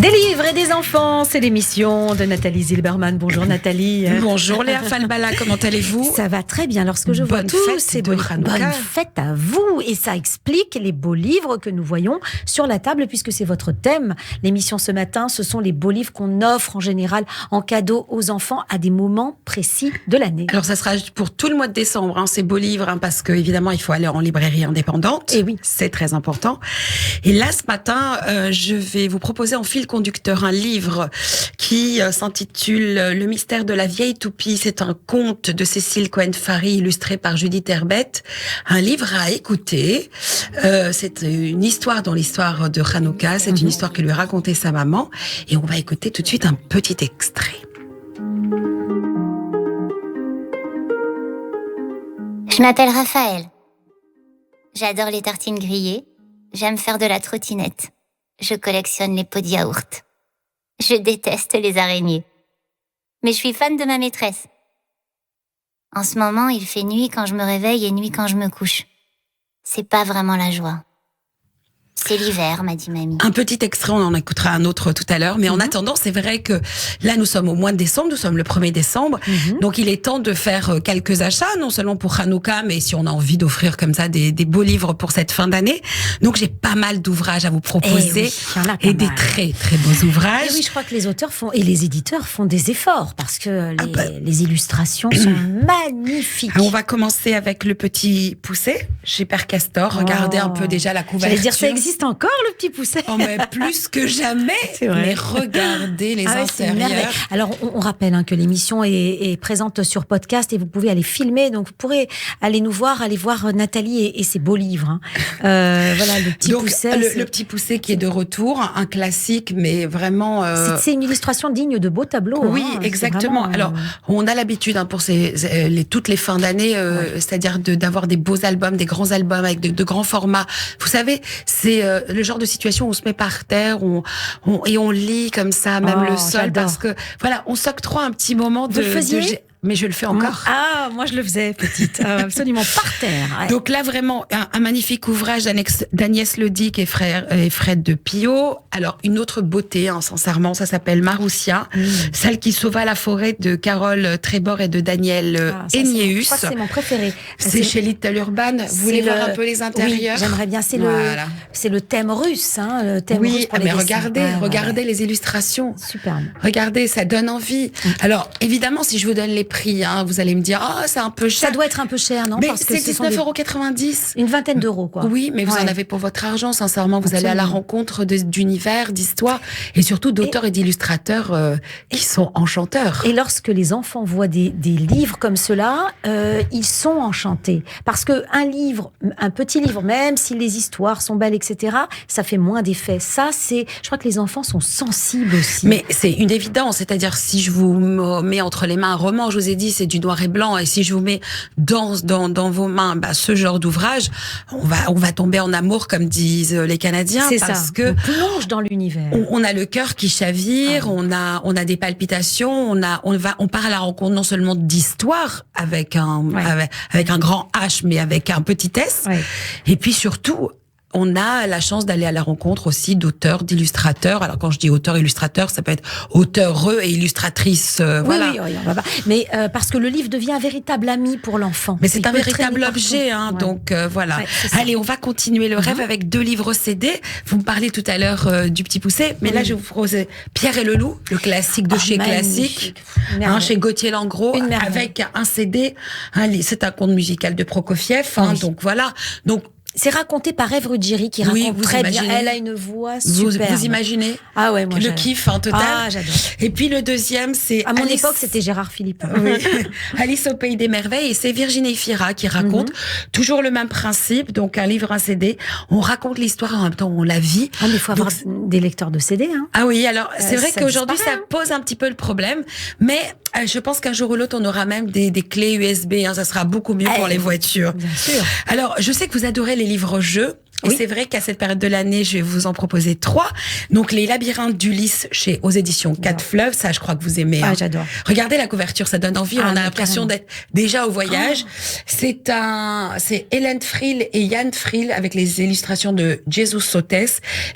Des livres et des enfants, c'est l'émission de Nathalie Zilberman. Bonjour Nathalie. Bonjour Léa Falbala, comment allez-vous? Ça va très bien. Lorsque je vois tous ces beaux livres, bonne fête à vous. Et ça explique les beaux livres que nous voyons sur la table, puisque c'est votre thème. L'émission ce matin, ce sont les beaux livres qu'on offre en général en cadeau aux enfants à des moments précis de l'année. Alors ça sera pour tout le mois de décembre, ces beaux livres, parce que évidemment il faut aller en librairie indépendante. Et oui, c'est très important. Et là ce matin, je vais vous proposer en fil conducteur un livre qui s'intitule Le mystère de la vieille toupie. C'est un conte de Cécile Cohen-Fary illustré par Judith Herbett. Un livre à écouter. C'est une histoire dans l'histoire de Hanouka. C'est une histoire que lui a racontée sa maman. Et on va écouter tout de suite un petit extrait. Je m'appelle Raphaël. J'adore les tartines grillées. J'aime faire de la trottinette. Je collectionne les pots de yaourt. Je déteste les araignées. Mais je suis fan de ma maîtresse. En ce moment, il fait nuit quand je me réveille et nuit quand je me couche. C'est pas vraiment la joie. C'est l'hiver, m'a dit mamie. Un petit extrait, on en écoutera un autre tout à l'heure. Mais en attendant, c'est vrai que là, nous sommes au mois de décembre, nous sommes le 1er décembre. Donc, il est temps de faire quelques achats, non seulement pour Hanouka, mais si on a envie d'offrir comme ça des beaux livres pour cette fin d'année. Donc, j'ai pas mal d'ouvrages à vous proposer. Et des très, très beaux ouvrages. Et oui, je crois que les auteurs et les éditeurs font des efforts parce que les illustrations sont magnifiques. On va commencer avec Le Petit Poucet chez Père Castor. Regardez un peu déjà la couverture. J'allais dire, ça existe encore, Le Petit Poucet? Oh, mais plus que jamais. C'est vrai. Mais regardez les intérieurs. Alors, on rappelle que l'émission est présente sur podcast et vous pouvez aller filmer. Donc, vous pourrez aller nous voir, aller voir Nathalie et ses beaux livres. Voilà, Le Petit Poucet. Le Petit Poucet qui est de retour, un classique, mais vraiment... C'est une illustration digne de beaux tableaux. Oui, exactement. Vraiment, alors, on a l'habitude pour toutes les fins d'année, c'est-à-dire d'avoir des beaux albums, des grands albums avec de grands formats. Vous savez, c'est le genre de situation où on se met par terre, et on lit comme ça, même le sol, parce que voilà, on s'octroie un petit moment de. Vous le faisiez? Mais je le fais encore. Ah, moi je le faisais petite, absolument par terre. Ouais. Donc là vraiment un magnifique ouvrage d'Agnès Ledic et Fred de Pio. Alors une autre beauté, sincèrement, ça s'appelle Maroussia, celle qui sauva la forêt de Carole Trébor et de Daniel Enniéus. Je crois que c'est mon préféré. C'est chez Little Urban. Vous voulez voir un peu les intérieurs? Oui, j'aimerais bien. C'est le thème russe, le thème russe pour les dessins. Regardez les illustrations. Superbe. Regardez, ça donne envie. Alors évidemment, si je vous donne les prix, vous allez me dire, c'est un peu cher. Ça doit être un peu cher, non? Mais c'est 19,90 €. Une vingtaine d'euros, quoi. Oui, mais vous en avez pour votre argent, sincèrement. Vous allez à la rencontre d'univers, d'histoires, et surtout d'auteurs et d'illustrateurs qui sont enchanteurs. Et lorsque les enfants voient des livres comme cela, ils sont enchantés. Parce que un petit livre, même si les histoires sont belles, etc., ça fait moins d'effet. Je crois que les enfants sont sensibles aussi. Mais c'est une évidence. C'est-à-dire, si je vous mets entre les mains un roman, je vous ai dit, c'est du noir et blanc. Et si je vous mets dans vos mains ce genre d'ouvrage, on va tomber en amour, comme disent les Canadiens. C'est parce ça. que on plonge dans l'univers. On a le cœur qui chavire, on a des palpitations, on part à la rencontre non seulement d'histoires avec un grand H, mais avec un petit S. Ouais. Et puis surtout, on a la chance d'aller à la rencontre aussi d'auteurs, d'illustrateurs. Alors quand je dis auteur, illustrateur, ça peut être auteur et illustratrice. Voilà. Oui, on va pas. Mais parce que le livre devient un véritable ami pour l'enfant. Mais c'est un véritable objet, donc voilà. Ouais, allez, on va continuer le rêve avec 2 livres CD. Vous me parlez tout à l'heure du Petit Poucet, mais là je vous propose Pierre et le Loup, le classique de chez Classique, chez Gauthier Langros, avec un CD. C'est un conte musical de Prokofiev, donc voilà. Donc c'est raconté par Ève Ruggieri qui raconte très bien. Elle a une voix superbe. Vous imaginez? Ah ouais, moi le kiff total. Ah, j'adore. Et puis le deuxième, c'est à mon époque, c'était Gérard Philippe. Oui. Alice au pays des merveilles, et c'est Virginie Fira qui raconte toujours le même principe. Donc un livre, un CD. On raconte l'histoire en même temps on la vit. Mais il faut avoir des lecteurs de CD. Ah oui, alors c'est vrai qu'aujourd'hui ça pose un petit peu le problème, mais je pense qu'un jour ou l'autre on aura même des clés USB. Ça sera beaucoup mieux pour les voitures. Bien sûr. Alors je sais que vous adorez les livres-jeux. Et c'est vrai qu'à cette période de l'année, je vais vous en proposer 3. Donc, Les Labyrinthes d'Ulysse aux éditions 4 Fleuves. Ça, je crois que vous aimez. Ah, j'adore. Regardez la couverture, ça donne envie. On a l'impression d'être déjà au voyage. C'est Hélène Friel et Yann Friel avec les illustrations de Jesus Sotes.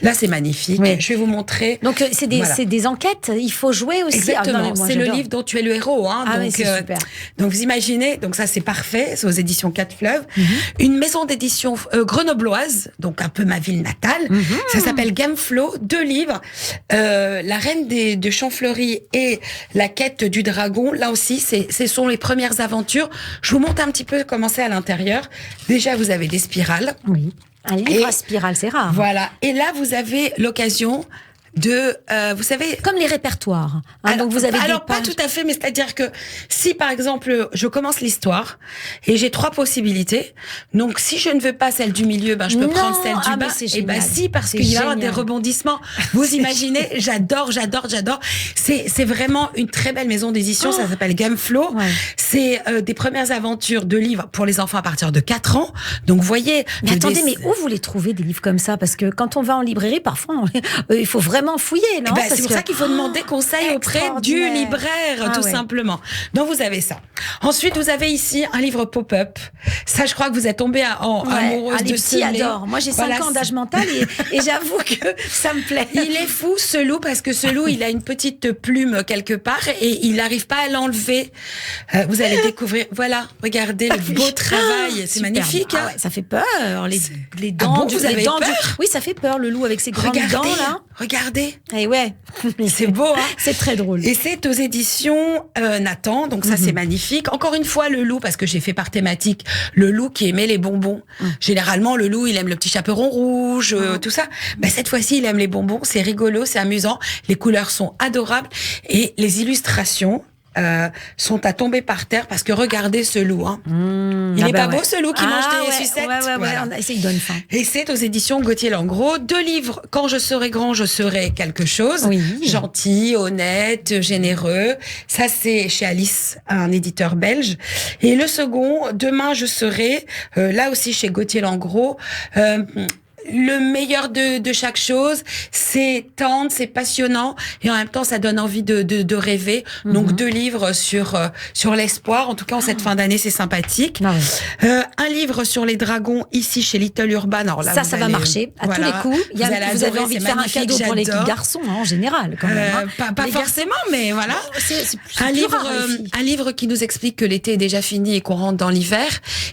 Là, c'est magnifique. Oui. Je vais vous montrer. Donc, c'est des enquêtes. Il faut jouer aussi. Exactement. C'est le livre dont tu es le héros. Hein. Ah, donc, c'est super. Donc, vous imaginez. Donc, ça, c'est parfait. C'est aux éditions 4 Fleuves. Une maison d'édition grenobloise. Donc, un peu ma ville natale. Ça s'appelle Gameflow. 2 livres. La Reine de Champfleury et La Quête du Dragon. Là aussi, ce sont les premières aventures. Je vous montre un petit peu comment c'est à l'intérieur. Déjà, vous avez des spirales. Oui. Un livre à spirale, c'est rare. Voilà. Et là, vous avez l'occasion de, vous savez, comme les répertoires. Hein, alors, donc vous avez alors pas tout à fait, mais c'est-à-dire que si par exemple je commence l'histoire et j'ai 3 possibilités, donc si je ne veux pas celle du milieu, je peux prendre celle du bas. Et si, parce qu'il y a des rebondissements. Vous imaginez, j'adore. C'est vraiment une très belle maison d'édition. Ça s'appelle Gameflow. Ouais. C'est des premières aventures de livres pour les enfants à partir de 4 ans. Donc vous voyez. Mais attendez, mais où vous les trouvez des livres comme ça? Parce que quand on va en librairie, parfois il faut vraiment fouiller, non? C'est pour ça qu'il faut demander conseil auprès du libraire, tout simplement. Donc, vous avez ça. Ensuite, vous avez ici un livre pop-up. Ça, je crois que vous êtes tombée amoureuse de ce livre. J'adore. Moi, j'ai 5 ans d'âge mental et j'avoue que ça me plaît. Il est fou, ce loup, parce que ce loup, il a une petite plume quelque part et il n'arrive pas à l'enlever. Vous allez découvrir. Voilà, regardez le beau travail. C'est magnifique. Hein. Ça fait peur. Les dents. Vous avez peur? Oui, ça fait peur, le loup avec ses grandes dents, là. Regardez. Et ouais. C'est beau, hein. C'est très drôle. Et c'est aux éditions Nathan, donc ça c'est magnifique. Encore une fois, le loup, parce que j'ai fait par thématique, le loup qui aimait les bonbons. Généralement, le loup, il aime le petit chaperon rouge, tout ça. Cette fois-ci, il aime les bonbons, c'est rigolo, c'est amusant. Les couleurs sont adorables et les illustrations sont à tomber par terre parce que regardez ce loup. Hein. Il est pas beau ce loup qui mange des sucettes. Voilà. Il donne faim. Et c'est aux éditions Gauthier Langros. 2 livres. Quand je serai grand, je serai quelque chose. Oui. Gentil, honnête, généreux. Ça c'est chez Alice, un éditeur belge. Et le second, Demain je serai, là aussi chez Gauthier Langros. Le meilleur de chaque chose, c'est tendre, c'est passionnant et en même temps ça donne envie de rêver. Donc 2 livres sur l'espoir. En tout cas en cette fin d'année, c'est sympathique. Un livre sur les dragons ici chez Little Urban. Alors là, ça va marcher à tous les coups. Vous avez envie de faire un cadeau pour les garçons en général quand même. Pas forcément, mais voilà. Un livre qui nous explique que l'été est déjà fini et qu'on rentre dans l'hiver.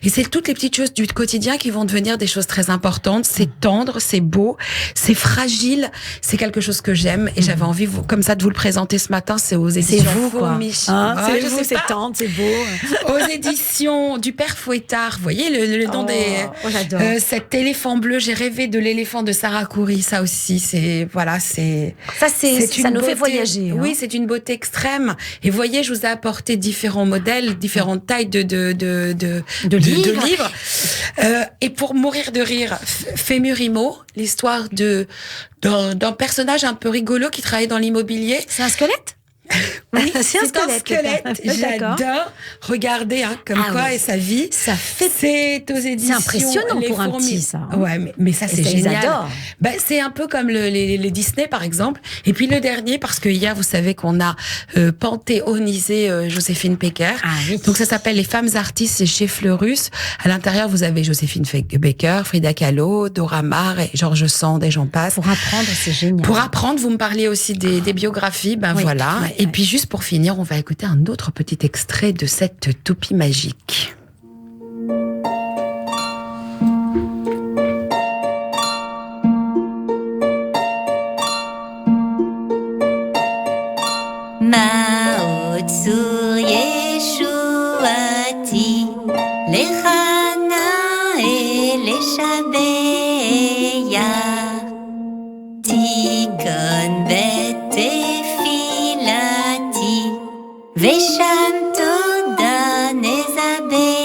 Et c'est toutes les petites choses du quotidien qui vont devenir des choses très importantes. C'est tendre, c'est beau, c'est fragile, c'est quelque chose que j'aime et j'avais envie comme ça de vous le présenter ce matin. C'est aux éditions c'est tendre, c'est beau. Aux éditions du Père Fouettard, vous voyez le don j'adore. Cet éléphant bleu, j'ai rêvé de l'éléphant de Sarah Khoury, ça aussi ça nous fait voyager. Hein. Oui, c'est une beauté extrême et vous voyez, je vous ai apporté différents modèles, différentes tailles de livres. Et pour mourir de rire, Fémur Imo, l'histoire d'un personnage un peu rigolo qui travaille dans l'immobilier. C'est un squelette? Oui, c'est un squelette. J'adore. Regardez, comme quoi et sa vie. C'est aux éditions. C'est impressionnant pour un petit, ça. Hein. Ouais, mais ça c'est génial. C'est un peu comme les Disney par exemple. Et puis le dernier, parce que hier vous savez qu'on a panthéonisé Joséphine Baker. Ah, oui. Donc ça s'appelle Les femmes artistes, c'est chez Fleurus. À l'intérieur vous avez Joséphine Baker, Frida Kahlo, Dora Maar, et Georges Sand et j'en passe. Pour apprendre, c'est génial. Pour apprendre, vous me parliez aussi des biographies. Voilà. Et puis juste pour finir, on va écouter un autre petit extrait de cette toupie magique. Mao Tsur Yeshuati, Lechana et Leshabeya, Tikon Veshanto da Nezabe.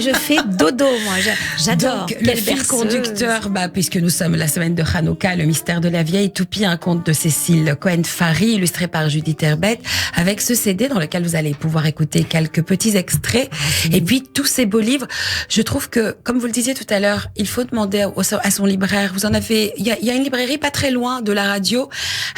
je fais dodo, moi. J'adore. Donc, le fil conducteur, puisque nous sommes la semaine de Hanouka, le mystère de la vieille toupie, un conte de Cécile Cohen-Farry, illustré par Judith Herbert, avec ce CD dans lequel vous allez pouvoir écouter quelques petits extraits. Et puis, tous ces beaux livres. Je trouve que, comme vous le disiez tout à l'heure, il faut demander à son libraire. Vous en avez, il y a une librairie pas très loin de la radio.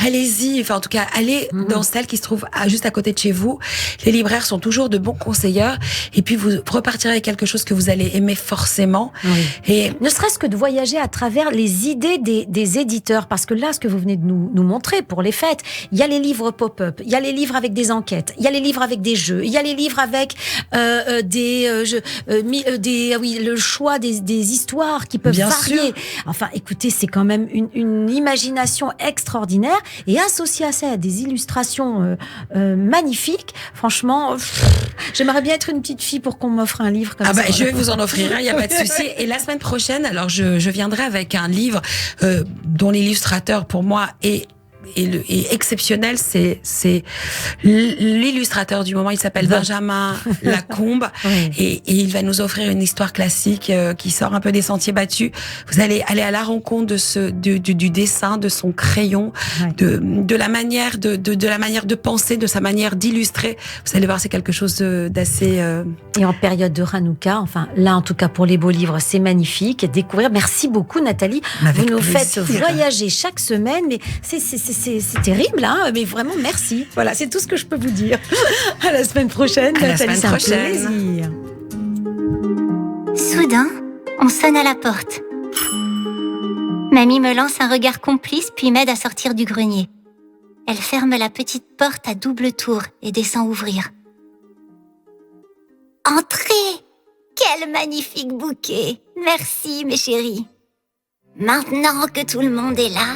Allez-y. Enfin, en tout cas, allez dans celle qui se trouve juste à côté de chez vous. Les libraires sont toujours de bons conseilleurs. Et puis, vous repartirez avec quelque chose que vous allez aimer forcément. Oui. Et ne serait-ce que de voyager à travers les idées des éditeurs. Parce que là, ce que vous venez de nous montrer pour les fêtes, il y a les livres pop-up, il y a les livres avec des enquêtes, il y a les livres avec des jeux, il y a les livres avec le choix des histoires qui peuvent Bien varier. sûr. Enfin, écoutez, c'est quand même une imagination extraordinaire et associé à ça à des illustrations magnifiques. Franchement, j'aimerais bien être une petite fille pour qu'on m'offre un livre comme ça. Je vais vous en offrir un, il n'y a pas de souci. Et la semaine prochaine, alors je viendrai avec un livre dont l'illustrateur pour moi est exceptionnel, c'est l'illustrateur du moment. Il s'appelle Benjamin Lacombe. Oui. Et il va nous offrir une histoire classique qui sort un peu des sentiers battus. Vous allez aller à la rencontre du dessin, de son crayon, de la manière de la manière de penser, de sa manière d'illustrer. Vous allez voir, c'est quelque chose d'assez. Et en période de Hanouka, enfin là en tout cas pour les beaux livres, c'est magnifique. Découvrir. Merci beaucoup Nathalie. Avec vous nous plaisir. faites voyager chaque semaine, mais c'est terrible, hein, mais vraiment merci. Voilà, c'est tout ce que je peux vous dire. À la semaine prochaine, Nathalie, c'est un plaisir. Soudain, on sonne à la porte. Mamie me lance un regard complice puis m'aide à sortir du grenier. Elle ferme la petite porte à double tour et descend ouvrir. Entrez! Quel magnifique bouquet! Merci, mes chéris. Maintenant que tout le monde est là,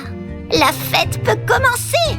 la fête peut commencer!